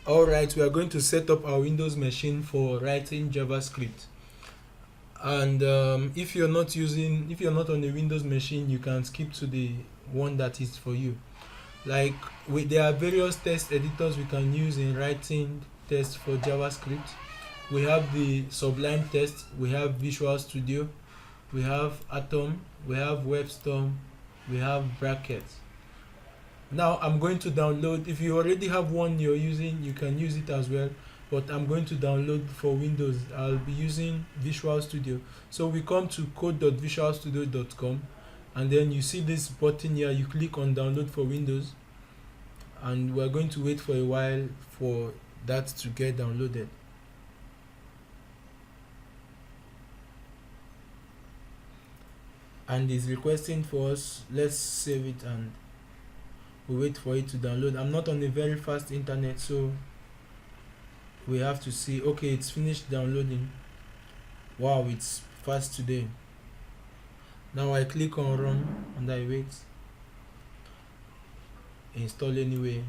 Alright, we are going to set up our Windows machine for writing JavaScript. And if you're not on a Windows machine, you can skip to the one that is for you. Like there are various text editors we can use in writing tests for JavaScript. We have the Sublime Text, we have Visual Studio, we have Atom, we have WebStorm, we have Brackets. Now I'm going to download. If you already have one you're using, you can use it as well, but I'm going to download for Windows. I'll be using Visual Studio. So we come to code.visualstudio.com, and then you see this button here. You click on download for Windows, and we're going to wait for a while for that to get downloaded. And it's requesting for us. Let's save it and we wait for it to download. I'm not on a very fast internet, so we have to see. Okay, it's finished downloading. Wow, it's fast today. Now I click on run and I wait. Install anyway.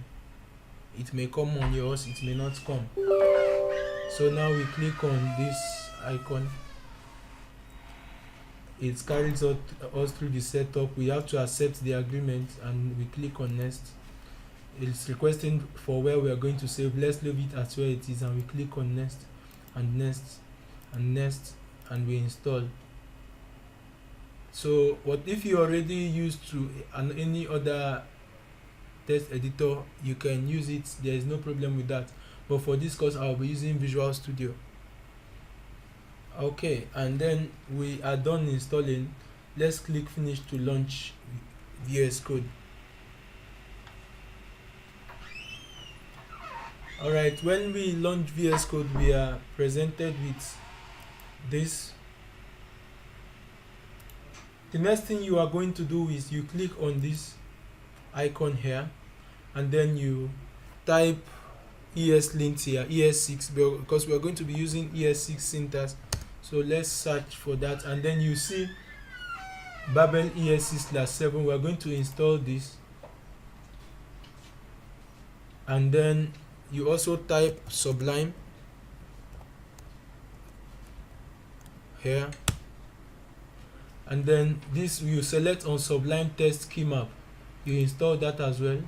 It may come on yours, it may not come. So now we click on this icon. It carries us through the setup. We have to accept the agreement and we click on next. It's requesting for where we are going to save. Let's leave it as where it is, and we click on next and next and next, and we install. So what if you already used to any other text editor, you can use it. There is no problem with that, but for this course I'll be using Visual Studio. Okay, and then we are done installing. Let's click finish to launch VS Code. Alright, when we launch VS Code, we are presented with this. The next thing you are going to do is you click on this icon here, and then you type ESLint here, ES6, because we are going to be using ES6 syntax. So let's search for that, and then you see Babel ES6/7. We are going to install this, and then you also type Sublime here, and then this you select on Sublime Text Key Map. You install that as well.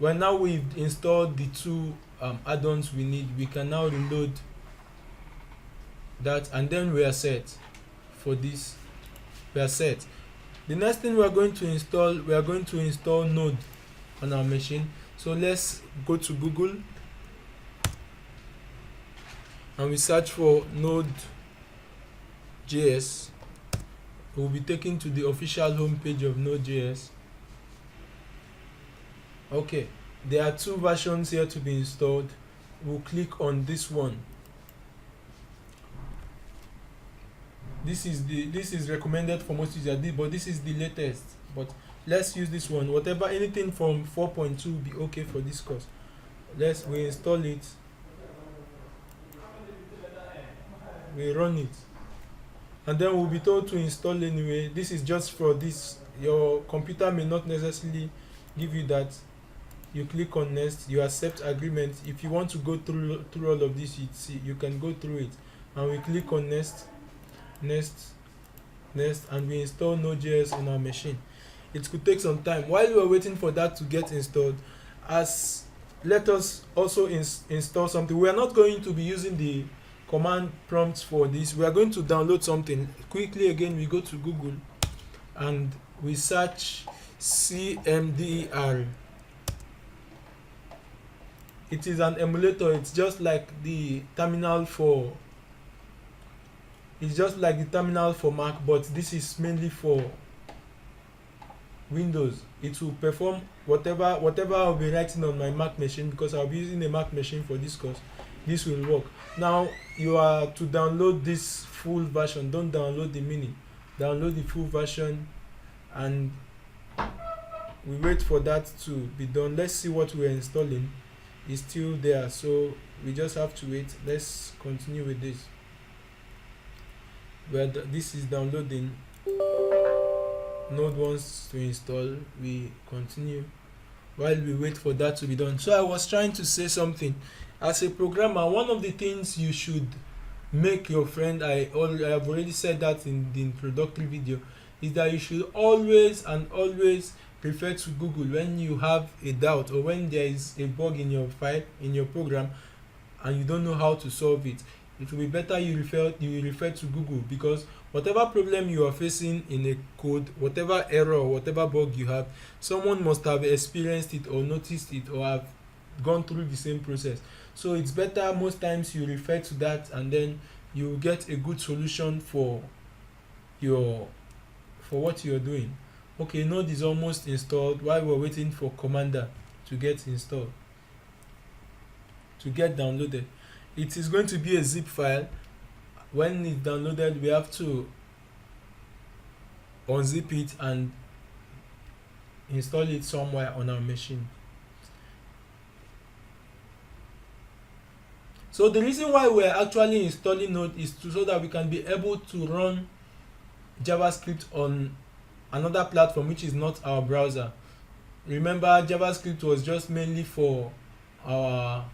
Well, now we've installed the two add-ons we need, we can now reload that, and then we are set for this. We are set. The next thing we are going to install Node on our machine. So let's go to Google and we search for Node.js. We'll be taken to the official homepage of Node.js. Okay, there are two versions here to be installed. We'll click on this one. This is recommended for most users, but this is the latest. But let's use this one. Anything from 4.2 will be okay for this course. We install it. We run it, and then we'll be told to install anyway. This is just for this. Your computer may not necessarily give you that. You click on next. You accept agreement. If you want to go through all of this, you can go through it. And we click on next, and we install Node.js on our machine. It could take some time. While we are waiting for that to get installed, let us also install something. We are not going to be using the command prompts for this. We are going to download something quickly. Again, we go to Google and we search CMDER. It is an emulator. It's just like the terminal for Mac, but this is mainly for Windows. It will perform whatever I'll be writing on my Mac machine, because I'll be using a Mac machine for this course. This will work. Now you are to download this full version. Don't download the mini. Download the full version, and we wait for that to be done. Let's see what we're installing. It's still there, so we just have to wait. Let's continue with this. This is downloading. Node wants to install. We continue. while we wait for that to be done. So I was trying to say something. As a programmer, one of the things you should make your friend, I have already said that in the introductory video, is that you should always and always refer to Google when you have a doubt, or when there is a bug in your file, in your program, and you don't know how to solve it. It will be better you refer to Google, because whatever problem you are facing in a code, whatever error or whatever bug you have, someone must have experienced it or noticed it or have gone through the same process. So it's better most times you refer to that, and then you get a good solution for what you're doing. Okay, node is almost installed. While we're waiting for commander to get installed, to get downloaded, it is going to be a zip file. When it's downloaded, we have to unzip it and install it somewhere on our machine. So the reason why we're actually installing Node is so that we can be able to run JavaScript on another platform which is not our browser. Remember, JavaScript was just mainly for our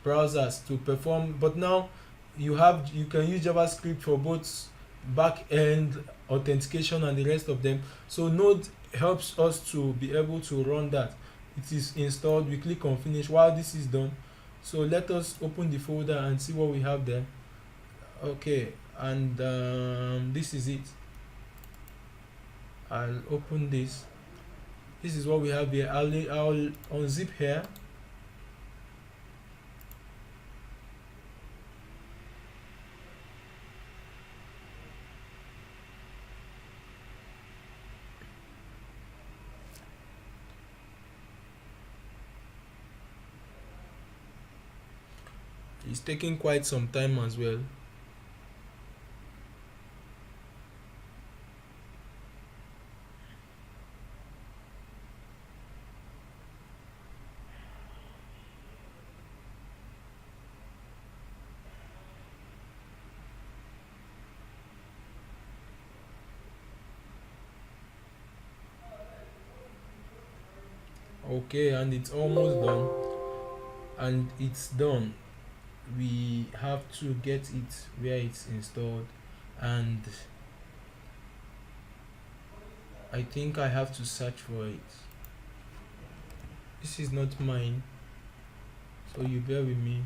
browsers to perform, but now you can use JavaScript for both back-end authentication and the rest of them. So Node helps us to be able to run that. It is installed. We click on finish while this is done. So let us open the folder and see what we have there. Okay, and this is it. I'll open this. This is what we have here. I'll unzip here. It's taking quite some time as well. Okay, and it's almost done. And it's done. We have to get it where it's installed, and I think I have to search for it. This is not mine, so you bear with me.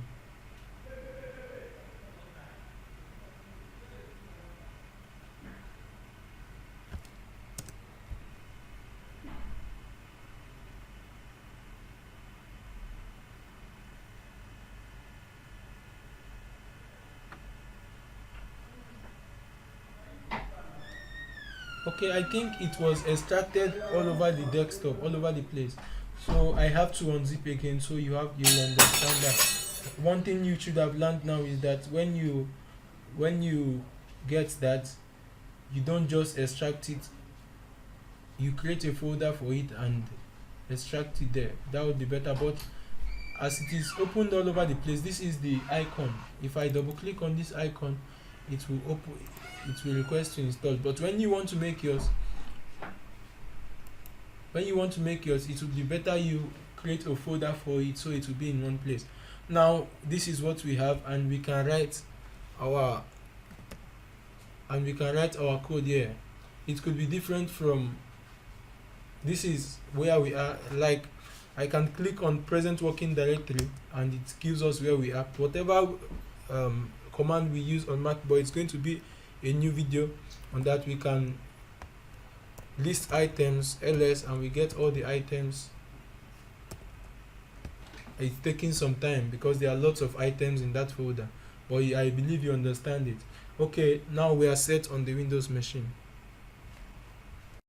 Okay, I think it was extracted all over the desktop, all over the place. So I have to unzip again, so you'll understand that. One thing you should have learned now is that when you get that, you don't just extract it. You create a folder for it and extract it there. That would be better. But as it is opened all over the place, this is the icon. If I double click on this icon, it will open. It will request to install. But when you want to make yours, it would be better you create a folder for it, so it will be in one place. Now this is what we have, and we can write our code here. It could be different from this. Is where we are. Like, I can click on present working directory and it gives us where we are. Whatever command we use on Mac, but it's going to be a new video on that. We can list items, ls, and we get all the items. It's taking some time because there are lots of items in that folder, but I believe you understand it. Okay, now we are set on the Windows machine.